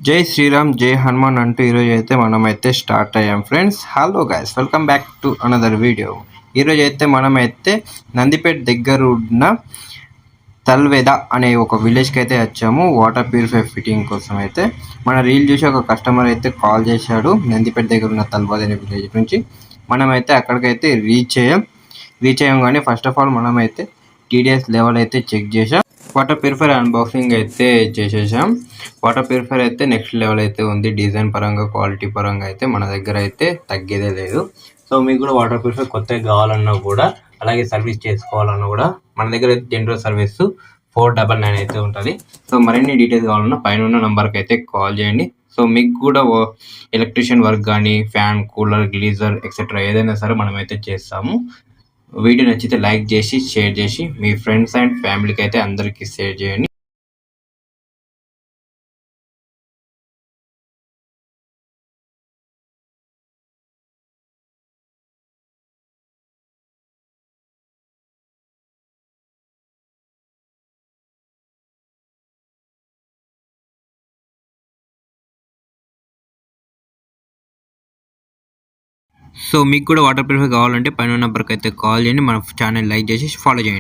జై శ్రీరామ్ జై హనుమాన్ అంటూ ఈరోజు అయితే మనమైతే స్టార్ట్ అయ్యాం friends. Hello guys, welcome back to another video. ఈరోజు అయితే మనమైతే నందిపేట దగ్గర ఉన్న తల్వేద అనే ఒక విలేజ్కి అయితే వచ్చాము వాటర్ ప్యూరిఫై ఫిట్టింగ్ కోసం. అయితే మన రీల్ చూసి ఒక కస్టమర్ అయితే కాల్ చేశాడు నందిపేట దగ్గర ఉన్న తల్వేద అనే విలేజ్ నుంచి. మనమైతే అక్కడికైతే రీచ్ అయ్యాం కానీ ఫస్ట్ ఆఫ్ ఆల్ మనమైతే టీడీఎస్ లెవెల్ అయితే చెక్ చేసాం. వాటర్ ప్యూరిఫైర్ అన్బాక్సింగ్ అయితే చేసేసాం. వాటర్ ప్యూరిఫైర్ అయితే నెక్స్ట్ లెవెల్ అయితే ఉంది. డిజైన్ పరంగా, క్వాలిటీ పరంగా అయితే మన దగ్గర అయితే తగ్గేదే లేదు. సో మీకు కూడా వాటర్ ప్యూరిఫైర్ కొత్తగా కావాలన్నా కూడా, అలాగే సర్వీస్ చేసుకోవాలన్నా కూడా మన దగ్గర అయితే జనరల్ సర్వీస్ 499 అయితే ఉంటుంది. సో మరిన్ని డీటెయిల్స్ కావాలన్నా పైన ఉన్న నెంబర్కి అయితే కాల్ చేయండి. సో మీకు కూడా ఎలక్ట్రీషియన్ వర్క్ కానీ, ఫ్యాన్, కూలర్, గ్లీజర్ ఎక్సెట్రా ఏదైనా సరే మనమైతే చేస్తాము. వీడియో నచ్చితే లైక్ చేసి, షేర్ చేసి మీ ఫ్రెండ్స్ అండ్ ఫ్యామిలీకి అయితే అందరికీ షేర్ చేయండి. సో మీకు కూడా వాటర్ ప్యూరిఫై కావాలంటే పైన నెంబర్కి అయితే కాల్ చేయండి. మన ఛానల్ లైక్ చేసి ఫాలో చేయండి.